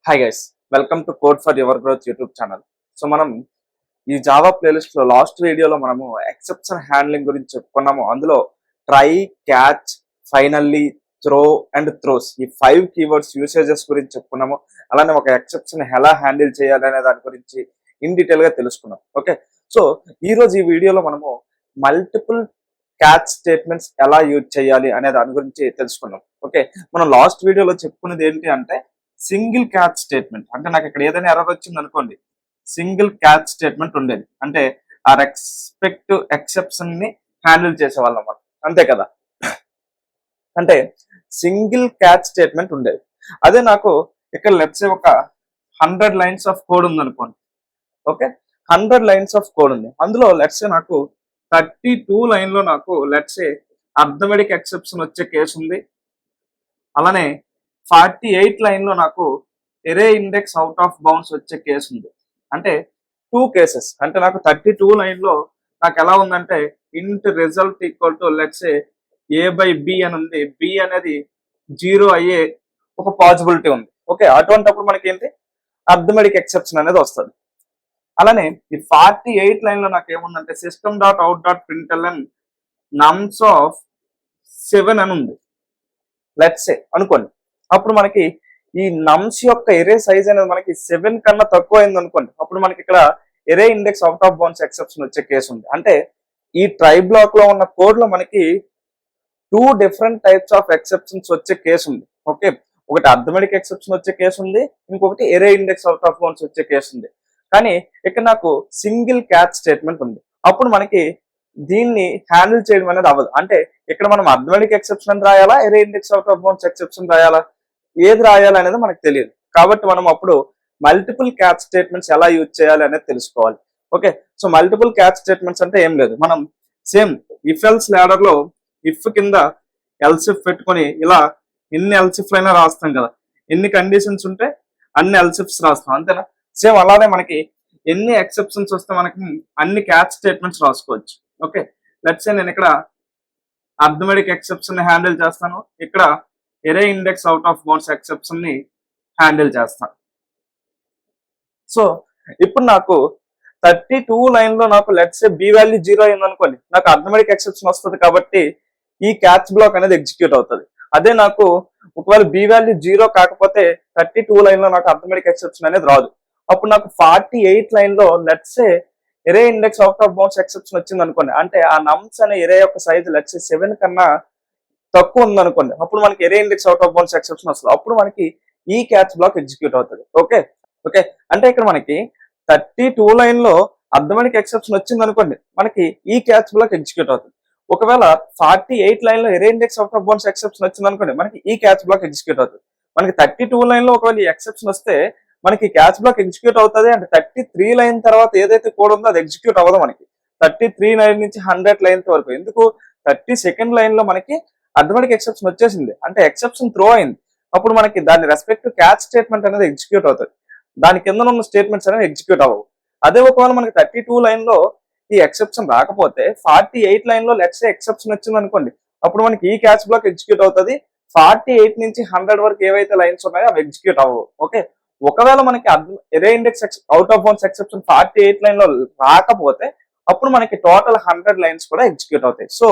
Hi guys, welcome to code for your growth YouTube channel. So మనం ఈ Java playlist లో last వీడియోలో మనము ఎక్సెప్షన్ హ్యాండ్లింగ్ గురించి చెప్పుకున్నాము. అందులో try, catch, finally, throw and throws ఈ 5 కీవర్డ్స్ యూసేజెస్ గురించి చెప్పుకున్నాము. అలానే ఒక ఎక్సెప్షన్ ఎలా హ్యాండిల్ చేయాలి అనే దాని గురించి ఇన్ డీటెయిల్ గా తెలుసుకున్నాం. ఓకే, సో ఈ రోజు ఈ వీడియోలో మనము మల్టిపుల్ క్యాచ్ స్టేట్మెంట్స్ ఎలా యూజ్ చేయాలి అనే దాని గురించి తెలుసుకున్నాం. ఓకే, మనం లాస్ట్ వీడియోలో చెప్పుకునేది ఏంటి అంటే సింగిల్ క్యాచ్ స్టేట్మెంట్. అంటే నాకు ఇక్కడ ఏదైనా ఎర్రర్ వచ్చింది అనుకోండి, సింగిల్ క్యాచ్ స్టేట్మెంట్ ఉండేది. అంటే ఆ రెస్పెక్టివ్ ఎక్సెప్షన్ ని హ్యాండిల్ చేసేవాళ్ళం మనం, అంతే కదా. అంటే సింగిల్ క్యాచ్ స్టేట్మెంట్ ఉండేది. అదే నాకు ఇక్కడ లెట్స్ ఒక 100 లైన్స్ ఆఫ్ కోడ్ ఉంది అనుకోండి. ఓకే, 100 లైన్స్ ఆఫ్ కోడ్ ఉంది. అందులో లెట్స్ నాకు 32 లైన్ లో నాకు లెట్స్ అర్థమెటిక్ ఎక్సెప్షన్ వచ్చే కేసు ఉంది. అలానే 48 లైన్ లో నాకు ఎరే ఇండెక్స్ అవుట్ ఆఫ్ బౌండ్స్ వచ్చే కేసు ఉంది. అంటే 2 కేసెస్. అంటే నాకు 32 లైన్ లో నాకు ఎలా ఉందంటే int result equal to let's A by B అని ఉంది. బి అనేది 0 అయ్యే ఒక పాసిబిలిటీ ఉంది. ఓకే, అటువంటిప్పుడు మనకి ఏంటి అర్థమెటిక్ ఎక్సెప్షన్ అనేది వస్తుంది. అలానే ఈ 48 లైన్ లో నాకు ఏముందంటే system dot out dot println నమ్స్ of 7 అని ఉంది లెట్స్ అనుకోండి. అప్పుడు మనకి ఈ నమ్స్ యొక్క ఎరే సైజ్ అనేది మనకి 7 కన్నా తక్కువ అయింది అనుకోండి. అప్పుడు మనకి ఇక్కడ array index out of bounds exception వచ్చే కేసు ఉంది. అంటే ఈ ట్రై బ్లాక్ లో ఉన్న కోడ్ లో మనకి 2 డిఫరెంట్ టైప్స్ ఆఫ్ ఎక్సెప్షన్స్ వచ్చే కేసు ఉంది. ఓకే, ఒకటి అర్థమెటిక్ ఎక్సెప్షన్ వచ్చే కేసు ఉంది, ఇంకొకటి array index out of bounds వచ్చే కేసు ఉంది. కానీ ఇక్కడ నాకు సింగిల్ క్యాచ్ స్టేట్మెంట్ ఉంది. అప్పుడు మనకి దీన్ని హ్యాండిల్ చేయడం అనేది అవ్వదు. అంటే ఇక్కడ మనం అర్థమెటిక్ ఎక్సెప్షన్ రాయాలా, array index out of bounds exception రాయాలా, ఏది రాయాలి అనేది మనకు తెలియదు. కాబట్టి మనం అప్పుడు మల్టిపుల్ క్యాచ్ స్టేట్మెంట్స్ ఎలా యూజ్ చేయాలి అనేది తెలుసుకోవాలి. Okay, so multiple catch statements అంటే ఏం లేదు, మనం సేమ్ ఇఫ్ ఎల్స్ లాడర్ లో ఇఫ్ కింద ఎల్సిఫ్ పెట్టుకొని ఇలా ఎన్ని ఎల్సిఫ్ అయినా రాస్తాం కదా, ఎన్ని కండిషన్స్ ఉంటే అన్ని ఎల్సిఫ్స్ రాస్తాం, అంతేనా. సేమ్ అలానే మనకి ఎన్ని ఎక్సెప్షన్స్ వస్తే మనకి అన్ని క్యాచ్ స్టేట్మెంట్స్ రాసుకోవచ్చు. ఓకే, లెట్స్ సే నేను ఇక్కడ అర్థమెటిక్ ఎక్సెప్షన్ హ్యాండిల్ చేస్తాను, ఇక్కడ array index out of bounds exception ని హ్యాండిల్ చేస్తాను. సో ఇప్పుడు నాకు 32 లైన్ లో నాకు లెట్స్ సే బి వాల్యూ 0 అయింది అనుకోండి, నాకు అర్థమెటిక్ ఎక్సెప్షన్ వస్తుంది. కాబట్టి ఈ క్యాచ్ బ్లాక్ అనేది ఎగ్జిక్యూట్ అవుతుంది. అదే నాకు ఒకవేళ బి వాల్యూ 0 కాకపోతే 32 లైన్ లో నాకు అర్థమెటిక్ ఎక్సెప్షన్ అనేది రాదు. అప్పుడు నాకు 48 లైన్ లో let's say array index out of bounds exception వచ్చింది అనుకోండి. అంటే ఆ నమ్స్ అనే ఎరే యొక్క సైజ్ లెట్స్ సే 7 కన్నా తక్కువ ఉంది అనుకోండి. అప్పుడు మనకి array index out of bounds exception వస్తుంది. అప్పుడు మనకి ఈ క్యాచ్ బ్లాక్ ఎగ్జిక్యూట్ అవుతుంది. ఓకే ఓకే, అంటే ఇక్కడ మనకి 32 లైన్ లో అర్థమెటిక్ ఎక్సెప్షన్ వచ్చింది అనుకోండి, మనకి ఈ క్యాచ్ బ్లాక్ ఎగ్జిక్యూట్ అవుతుంది. ఒకవేళ 48 లైన్ లో array index out of bounds exception వచ్చింది అనుకోండి, మనకి ఈ క్యాచ్ బ్లాక్ ఎగ్జిక్యూట్ అవుతుంది. మనకి 32 లైన్ లో ఒకవేళ ఈ ఎక్సెప్షన్ వస్తే మనకి క్యాచ్ బ్లాక్ ఎగ్జిక్యూట్ అవుతుంది. అంటే 33 లైన్ తర్వాత ఏదైతే కోడ్ ఉందో అది ఎగ్జిక్యూట్ అవ్వదు మనకి 33 లైన్ నుంచి 100 లైన్ వరకు. ఎందుకు 32nd లైన్ లో మనకి అర్థమెటిక్ ఎక్సెప్షన్ వచ్చేసింది, అంటే ఎక్సెప్షన్ త్రో అయింది. అప్పుడు మనకి దాని రెస్పెక్ట్ క్యాచ్ స్టేట్మెంట్ అనేది ఎగ్జిక్యూట్ అవుతుంది. దాని కింద ఉన్న స్టేట్మెంట్స్ అనేవి ఎగ్జిక్యూట్ అవ్వవు. అదే ఒకవేళ మనకి 32 లైన్ లో ఈ ఎక్సెప్షన్ రాకపోతే 48 లైన్ లో లెట్స్ ఎక్సెప్షన్ వచ్చింది అనుకోండి, అప్పుడు మనకి ఈ క్యాచ్ బ్లాక్ ఎగ్జిక్యూట్ అవుతుంది. 48 నుంచి 100 వరకు ఏవైతే లైన్స్ ఉన్నాయో అవి ఎగ్జిక్యూట్ అవ్వవు. ఓకే, ఒకవేళ మనకి array index out of bounds exception 48 line లో రాకపోతే అప్పుడు మనకి టోటల్ 100 లైన్స్ కూడా ఎగ్జిక్యూట్ అవుతాయి. సో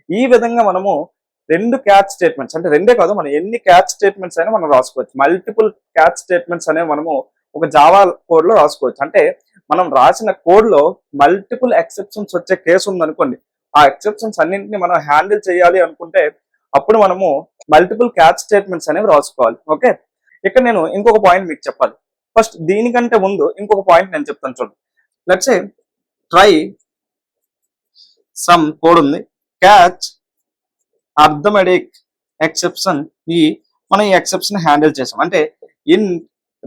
ఈ విధంగా మనము 2 క్యాచ్ స్టేట్మెంట్స్, అంటే రెండే కాదు, మనం ఎన్ని క్యాచ్ స్టేట్మెంట్స్ అయినా మనం రాసుకోవచ్చు. మల్టిపుల్ క్యాచ్ స్టేట్మెంట్స్ అనేవి మనము ఒక జావా కోడ్ లో రాసుకోవచ్చు. అంటే మనం రాసిన కోడ్ లో మల్టిపుల్ ఎక్సెప్షన్స్ వచ్చే కేసు ఉందనుకోండి, ఆ ఎక్సెప్షన్స్ అన్నింటినీ మనం హ్యాండిల్ చేయాలి అనుకుంటే అప్పుడు మనము మల్టిపుల్ క్యాచ్ స్టేట్మెంట్స్ అనేవి రాసుకోవాలి. ఓకే, ఇక్కడ నేను ఇంకొక పాయింట్ మీకు చెప్పాలి. ఫస్ట్ దీనికంటే ముందు ఇంకొక పాయింట్ నేను చెప్తాను చూడండి. Let's say try some code ఉంది, క్యాచ్ అర్థమెటిక్ ఎక్సెప్షన్. మనం ఈ ఎక్సెప్షన్ హ్యాండిల్ చేసాం. అంటే in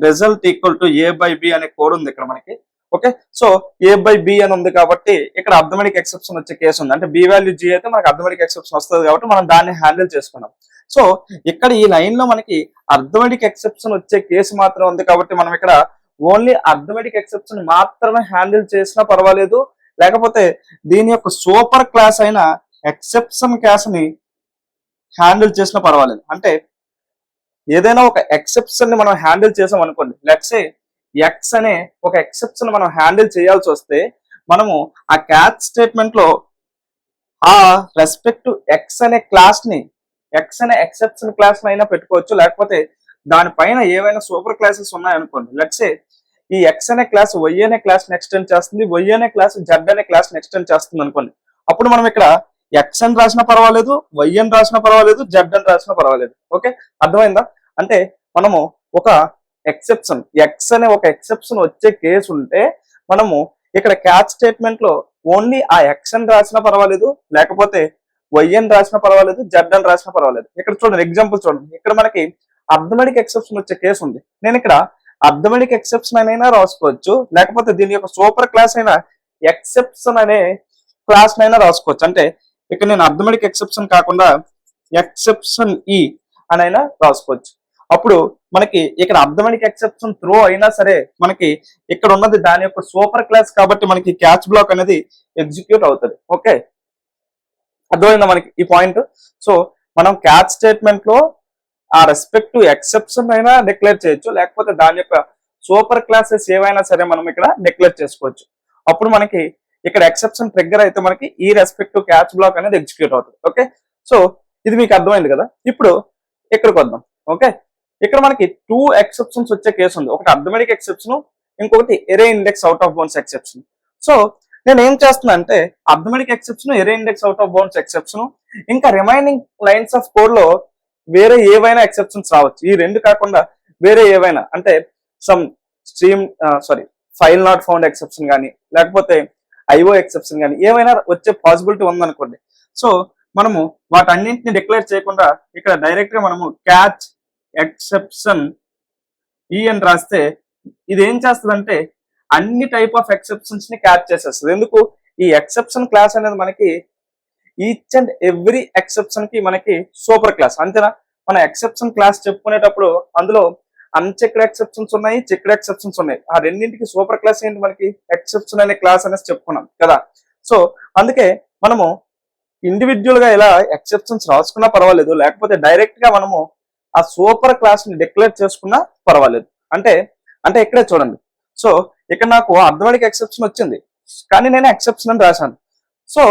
result equal to A by B అనే కోడ్ ఉంది ఇక్కడ మనకి. Okay, so A by B అని ఉంది కాబట్టి ఇక్కడ అర్థమెటిక్ ఎక్సెప్షన్ వచ్చే కేసు ఉంది. అంటే బి వాల్యూ జీ అయితే మనకి అర్థమెటిక్ ఎక్సెప్షన్ వస్తుంది కాబట్టి మనం దాన్ని హ్యాండిల్ చేసుకున్నాం. సో ఇక్కడ ఈ లైన్ లో మనకి అర్థమెటిక్ ఎక్సెప్షన్ వచ్చే కేసు మాత్రం ఉంది కాబట్టి మనం ఇక్కడ ఓన్లీ అర్థమెటిక్ ఎక్సెప్షన్ మాత్రమే హ్యాండిల్ చేసినా పర్వాలేదు, లేకపోతే దీని యొక్క సూపర్ క్లాస్ అయిన ఎక్సెప్షన్ క్లాస్ ని హ్యాండిల్ చేసినా పర్వాలేదు. అంటే ఏదైనా ఒక ఎక్సెప్షన్ ని మనం హ్యాండిల్ చేసాం అనుకోండి, లెట్స్ సే ఎక్స్ అనే ఒక ఎక్సెప్షన్ మనం హ్యాండిల్ చేయాల్సి వస్తే మనము ఆ క్యాచ్ స్టేట్మెంట్ లో ఆ రెస్పెక్ట్ ఎక్స్ అనే క్లాస్ ని, ఎక్స్ అనే ఎక్సెప్షన్ క్లాస్ అయినా పెట్టుకోవచ్చు, లేకపోతే దానిపైన ఏవైనా సూపర్ క్లాసెస్ ఉన్నాయనుకోండి, లెట్స్ సే ఈ ఎక్స్ అనే క్లాస్ వై అనే క్లాస్ ఎక్స్టెండ్ చేస్తుంది, వై అనే క్లాస్ జెడ్ అనే క్లాస్ ఎక్స్టెండ్ చేస్తుంది అనుకోండి. అప్పుడు మనం ఇక్కడ ఎక్స్ అని రాసినా పర్వాలేదు, వై అని రాసినా పర్వాలేదు, జెడ్ అని రాసినా పర్వాలేదు. ఓకే, అర్థమైందా? అంటే మనము ఒక ఎక్సెప్షన్ ఎక్స్ అనే ఒక ఎక్సెప్షన్ వచ్చే కేసు ఉంటే మనము ఇక్కడ క్యాచ్ స్టేట్మెంట్ లో ఓన్లీ ఆ ఎక్స్ అని రాసినా పర్వాలేదు, లేకపోతే వై అని రాసినా పర్వాలేదు, జెడ్ అని రాసినా పర్వాలేదు. ఇక్కడ చూడండి, ఎగ్జాంపుల్ చూడండి, ఇక్కడ మనకి అర్థమెటిక్ ఎక్సెప్షన్ వచ్చే కేసు ఉంది. నేను ఇక్కడ అర్థమెటిక్ ఎక్సెప్షన్ అయినా రాసుకోవచ్చు, లేకపోతే దీని యొక్క సూపర్ క్లాస్ అయిన ఎక్సెప్షన్ అనే క్లాస్ అయినా రాసుకోవచ్చు. అంటే ఇక్కడ నేను అర్థమెటిక్ ఎక్సెప్షన్ కాకుండా ఎక్సెప్షన్ ఈ అని అయినా రాసుకోవచ్చు. అప్పుడు మనకి ఇక్కడ అర్థమెటిక్ ఎక్సెప్షన్ త్రో అయినా సరే మనకి ఇక్కడ ఉన్నది దాని యొక్క సూపర్ క్లాస్ కాబట్టి మనకి క్యాచ్ బ్లాక్ అనేది ఎగ్జిక్యూట్ అవుతుంది. ఓకే, అర్థమైందా మనకి ఈ పాయింట్? సో మనం క్యాచ్ స్టేట్మెంట్ లో ఆ రెస్పెక్టివ్ ఎక్సెప్షన్ అయినా డిక్లేర్ చేయొచ్చు, లేకపోతే దాని యొక్క సూపర్ క్లాసెస్ ఏవైనా సరే మనం ఇక్కడ డిక్లేర్ చేసుకోవచ్చు. అప్పుడు మనకి ఇక్కడ ఎక్సెప్షన్ ట్రిగ్గర్ అయితే మనకి ఈ రెస్పెక్టివ్ క్యాచ్ బ్లాక్ అనేది ఎగ్జిక్యూట్ అవుతుంది. ఓకే, సో ఇది మీకు అర్థమైంది కదా. ఇప్పుడు ఇక్కడికి వద్దాం. ఓకే, ఇక్కడ మనకి 2 ఎక్సెప్షన్స్ వచ్చే కేసు ఉంది. ఒకటి అర్థమెటిక్ ఎక్సెప్షన్, ఇంకొకటి array index out of bounds exception. So నేను ఏం చేస్తున్నా అంటే arithmetic exception, array index out of bounds exception, ఇంకా రిమైనింగ్ లైన్స్ ఆఫ్ కోడ్ లో వేరే ఏవైనా ఎక్సెప్షన్స్ రావచ్చు. ఈ రెండు కాకుండా వేరే ఏవైనా, అంటే some stream file not found exception కానీ, లేకపోతే ఐఓ ఎక్సెప్షన్ కానీ ఏమైనా వచ్చే పాసిబిలిటీ ఉందనుకోండి. సో మనము వాటన్నింటిని డిక్లేర్ చేయకుండా ఇక్కడ డైరెక్ట్ గా మనము క్యాచ్ ఎక్సెప్షన్ ఈ అని రాస్తే ఇది ఏం చేస్తుందంటే అన్ని టైప్ ఆఫ్ ఎక్సెప్షన్స్ ని క్యాచ్ చేసేస్తుంది. ఎందుకు? ఈ ఎక్సెప్షన్ క్లాస్ అనేది మనకి ఈచ్ అండ్ ఎవ్రీ ఎక్సెప్షన్ కి మనకి సూపర్ క్లాస్. అంతేనా? మన ఎక్సెప్షన్ క్లాస్ చెప్పుకునేటప్పుడు అందులో అన్చెక్డ్ ఎక్సెప్షన్స్ ఉన్నాయి, చెక్డ్ ఎక్సెప్షన్స్ ఉన్నాయి. ఆ రెండింటికి సూపర్ క్లాస్ ఏంటి? మనకి ఎక్సెప్షన్ అనే క్లాస్ అనేసి చెప్పుకున్నాం కదా. సో అందుకే మనము ఇండివిజువల్ గా ఇలా ఎక్సెప్షన్స్ రాసుకున్నా పర్వాలేదు, లేకపోతే డైరెక్ట్ గా మనము ఆ సూపర్ క్లాస్ ని డిక్లేర్ చేసుకున్నా పర్వాలేదు. అంటే అంటే ఇక్కడే చూడండి. సో ఇక్కడ నాకు అర్థమెటిక్ ఎక్సెప్షన్ వచ్చింది, కానీ నేను ఎక్సెప్షన్ అని రాశాను. సో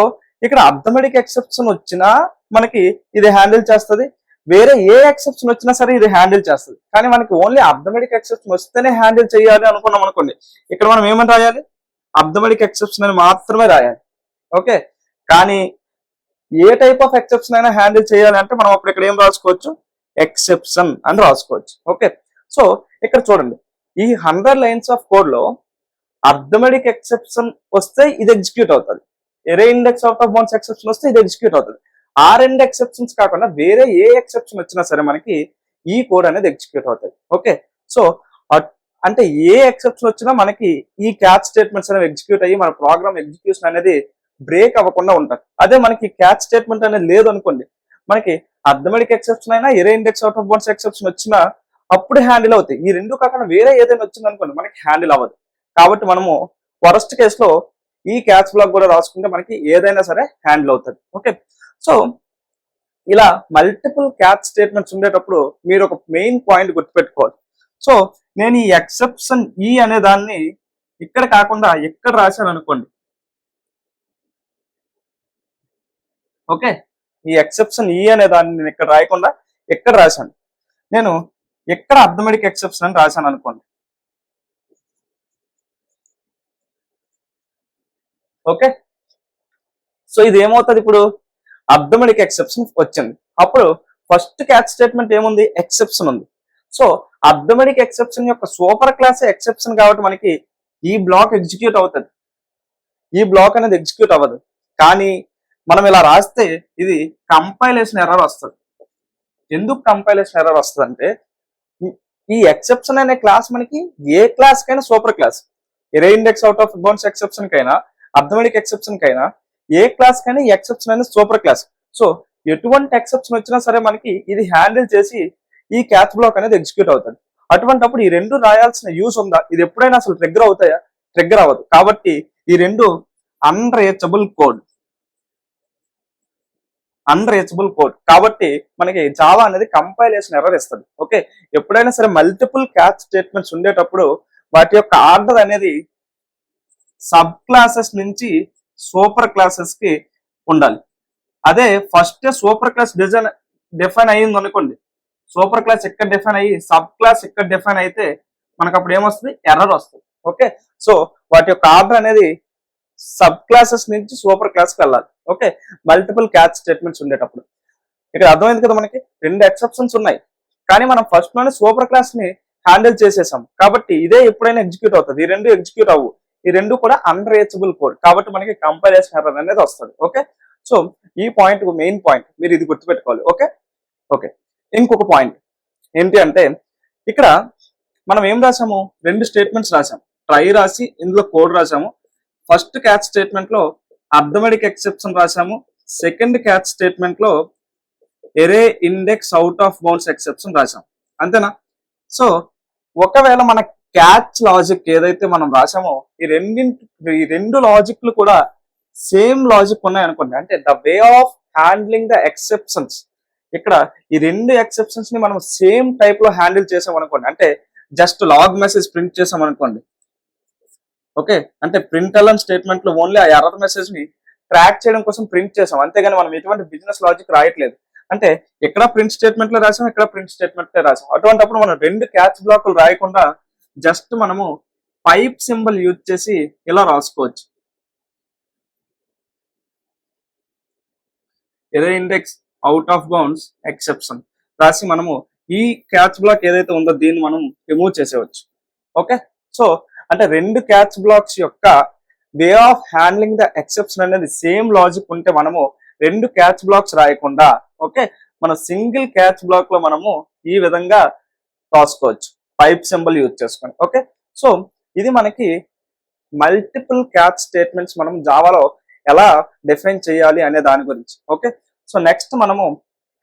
ఇక్కడ అర్థమెటిక్ ఎక్సెప్షన్ వచ్చినా మనకి ఇది హ్యాండిల్ చేస్తుంది, వేరే ఏ ఎక్సెప్షన్ వచ్చినా సరే ఇది హ్యాండిల్ చేస్తుంది. కానీ మనకి ఓన్లీ అర్థమెటిక్ ఎక్సెప్షన్ వస్తేనే హ్యాండిల్ చేయాలి అనుకున్నాం అనుకోండి, ఇక్కడ మనం ఏమని రాయాలి? అర్థమెటిక్ ఎక్సెప్షన్ అని మాత్రమే రాయాలి. ఓకే, కానీ ఏ టైప్ ఆఫ్ ఎక్సెప్షన్ అయినా హ్యాండిల్ చేయాలి అంటే మనం అప్పుడు ఇక్కడ ఏం రాసుకోవచ్చు? ఎక్సెప్షన్ అని రాసుకోవచ్చు. ఓకే, సో ఇక్కడ చూడండి, ఈ 100 లైన్స్ ఆఫ్ కోడ్ లో అర్థమెటిక్ ఎక్సెప్షన్ వస్తే ఇది ఎగ్జిక్యూట్ అవుతుంది, array index out of bounds exception వస్తే ఇది ఎగ్జిక్యూట్ అవుతుంది. ఆ రెండు ఎక్సెప్షన్స్ కాకుండా వేరే ఏ ఎక్సెప్షన్ వచ్చినా సరే మనకి ఈ కోడ్ అనేది ఎగ్జిక్యూట్ అవుతుంది. ఓకే, సో అంటే ఏ ఎక్సెప్షన్ వచ్చినా మనకి ఈ క్యాచ్ స్టేట్మెంట్స్ అనేవి ఎగ్జిక్యూట్ అయ్యి మన ప్రోగ్రామ్ ఎగ్జిక్యూషన్ అనేది బ్రేక్ అవ్వకుండా ఉంటుంది. అదే మనకి క్యాచ్ స్టేట్మెంట్ అనేది లేదు అనుకోండి, మనకి అర్థమెటిక్ ఎక్సెప్షన్ అయినా array index out of bounds exception వచ్చినా అప్పుడు హ్యాండిల్ అవుతాయి. ఈ రెండు కాకుండా వేరే ఏదైనా వచ్చింది అనుకోండి మనకి హ్యాండిల్ అవ్వదు. కాబట్టి మనము వరస్ట్ కేసులో ఈ క్యాచ్ బ్లాక్ కూడా రాసుకుంటే మనకి ఏదైనా సరే హ్యాండిల్ అవుతుంది. ఓకే, సో ఇలా మల్టిపుల్ క్యాచ్ స్టేట్మెంట్స్ ఉండేటప్పుడు మీరు ఒక మెయిన్ పాయింట్ గుర్తుపెట్టుకోవాలి. సో నేను ఈ ఎక్సెప్షన్ ఈ అనే దాన్ని ఇక్కడ కాకుండా ఎక్కడ రాశాను అనుకోండి. ఓకే, ఈ ఎక్సెప్షన్ ఈ అనే దాన్ని నేను ఇక్కడ రాయకుండా ఎక్కడ రాశాను, నేను ఎక్కడ అర్థమెటిక్ ఎక్సెప్షన్ అని రాశాను అనుకోండి. ఓకే, సో ఇది ఏమవుతుంది? ఇప్పుడు అర్థమెటిక్ ఎక్సెప్షన్ వచ్చింది, అప్పుడు ఫస్ట్ క్యాచ్ స్టేట్మెంట్ ఏముంది? ఎక్సెప్షన్ ఉంది. సో అర్థమెటిక్ ఎక్సెప్షన్ యొక్క సూపర్ క్లాస్ ఎక్సెప్షన్ కాబట్టి మనకి ఈ బ్లాక్ ఎగ్జిక్యూట్ అవుతుంది, ఈ బ్లాక్ అనేది ఎగ్జిక్యూట్ అవ్వదు. కానీ మనం ఇలా రాస్తే ఇది కంపైలేషన్ ఎర్రర్ వస్తుంది. ఎందుకు కంపైలేషన్ ఎర్రర్ వస్తుంది అంటే ఈ ఎక్సెప్షన్ అనే క్లాస్ మనకి ఏ క్లాస్ కైనా super class, array index out of bounds exception కైనా అర్థమెటిక్ ఎక్సెప్షన్ కైనా ఏ క్లాస్ కైనా ఈ ఎక్సెప్షన్ అనేది సూపర్ క్లాస్. సో ఎటువంటి ఎక్సెప్షన్ వచ్చినా సరే మనకి ఇది హ్యాండిల్ చేసి ఈ క్యాచ్ బ్లాక్ అనేది ఎగ్జిక్యూట్ అవుతుంది. అటువంటిప్పుడు ఈ రెండు రాయాల్సిన యూస్ ఉందా? ఇది ఎప్పుడైనా అసలు ట్రిగ్గర్ అవుతాయా? ట్రిగ్గర్ అవ్వదు. కాబట్టి ఈ రెండు అన్రీచబుల్ కోడ్. Unreachable code. కాబట్టి మనకి జావా అనేది కంపైలేషన్ ఎర్రర్ ఇస్తుంది. ఓకే, ఎప్పుడైనా సరే మల్టిపుల్ క్యాచ్ స్టేట్మెంట్స్ ఉండేటప్పుడు వాటి యొక్క ఆర్డర్ అనేది సబ్ క్లాసెస్ నుంచి సూపర్ క్లాసెస్ కి ఉండాలి. అదే ఫస్ట్ సూపర్ క్లాస్ డిఫైన్ అయ్యింది అనుకోండి, సూపర్ క్లాస్ ఇక్కడ డిఫైన్ అయ్యి సబ్ క్లాస్ ఇక్కడ డిఫైన్ అయితే మనకు అప్పుడు ఏమొస్తుంది, ఎర్రర్ వస్తుంది. ఓకే, సో వాటి యొక్క ఆర్డర్ అనేది సబ్ క్లాసెస్ నుంచి సూపర్ క్లాస్ కి వెళ్ళాలి. ఓకే, మల్టిపుల్ క్యాచ్ స్టేట్మెంట్స్ ఉండేటప్పుడు. ఇక్కడ అర్థమైంది కదా, మనకి 2 ఎక్సెప్షన్స్ ఉన్నాయి, కానీ మనం ఫస్ట్ లోనే సూపర్ క్లాస్ ని హ్యాండిల్ చేసేసాం కాబట్టి ఇదే ఎప్పుడైనా ఎగ్జిక్యూట్ అవుతుంది. ఈ 2 ఎగ్జిక్యూట్ అవ్వు, ఈ 2 కూడా అన్రీచబుల్ కోడ్ కాబట్టి మనకి కంపైలేషన్ ఎర్రర్ అనేది వస్తుంది. ఓకే, సో ఈ పాయింట్ మెయిన్ పాయింట్, మీరు ఇది గుర్తుపెట్టుకోవాలి. ఓకే ఓకే ఇంకొక పాయింట్ ఏంటి అంటే, ఇక్కడ మనం ఏం రాసాము, 2 స్టేట్మెంట్స్ రాసాము, ట్రై రాసి ఇందులో కోడ్ రాసాము. ఫస్ట్ క్యాచ్ స్టేట్మెంట్ లో అర్థమెటిక్ ఎక్సెప్షన్ రాసాము, సెకండ్ క్యాచ్ స్టేట్మెంట్ లో array index out of bounds exception రాసాం. అంతేనా? సో ఒకవేళ మన క్యాచ్ లాజిక్ ఏదైతే మనం రాసామో ఈ 2 లాజిక్లు కూడా సేమ్ లాజిక్ ఉన్నాయి అనుకోండి, అంటే the way of handling the exceptions, ఇక్కడ ఈ 2 ఎక్సెప్షన్స్ ని మనం సేమ్ టైప్ లో హ్యాండిల్ చేసాం అనుకోండి, అంటే జస్ట్ లాగ్ మెసేజ్ ప్రింట్ చేసాం అనుకోండి. ఓకే, అంటే ప్రింట్ అలన్ స్టేట్మెంట్ లో ఓన్లీ ఆ ఎర్రర్ మెసేజ్ ని ట్రాక్ చేయడం కోసం ప్రింట్ చేసాం, అంతేగాని మనం ఎటువంటి బిజినెస్ లాజిక్ రాయట్లేదు. అంటే ఇక్కడ ప్రింట్ స్టేట్మెంట్ లో రాసాం, ఇక్కడ ప్రింట్ స్టేట్మెంట్ లో రాసాం. అటువంటిప్పుడు మనం 2 క్యాచ్ బ్లాక్లు రాయకుండా జస్ట్ మనము పైప్ సింబల్ యూజ్ చేసి ఇలా రాసుకోవచ్చు, array index out of bounds exception రాసి మనము ఈ క్యాచ్ బ్లాక్ ఏదైతే ఉందో దీన్ని మనం రిమూవ్ చేసేవచ్చు. ఓకే, సో అంటే 2 క్యాచ్ బ్లాక్స్ యొక్క way of handling the exception అనేది సేమ్ లాజిక్ ఉంటే మనము 2 క్యాచ్ బ్లాక్స్ రాయకుండా ఓకే మన సింగిల్ క్యాచ్ బ్లాక్ లో మనము ఈ విధంగా రాసుకోవచ్చు పైప్ సింబల్ యూజ్ చేసుకొని. ఓకే, సో ఇది మనకి మల్టిపుల్ క్యాచ్ స్టేట్మెంట్స్ మనం జావాలో ఎలా డిఫైన్ చేయాలి అనే దాని గురించి. ఓకే, సో నెక్స్ట్ మనము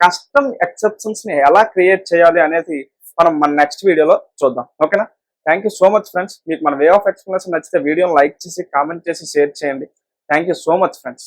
కస్టమ్ ఎక్సెప్షన్స్ ని ఎలా క్రియేట్ చేయాలి అనేది మనం మన నెక్స్ట్ వీడియోలో చూద్దాం. ఓకేనా? Thank you so much friends. మీకు మన వే ఆఫ్ ఎక్స్ప్లెనేషన్ నచ్చితే వీడియోని లైక్ చేసి కామెంట్ చేసి షేర్ చేయండి. Thank you so much friends.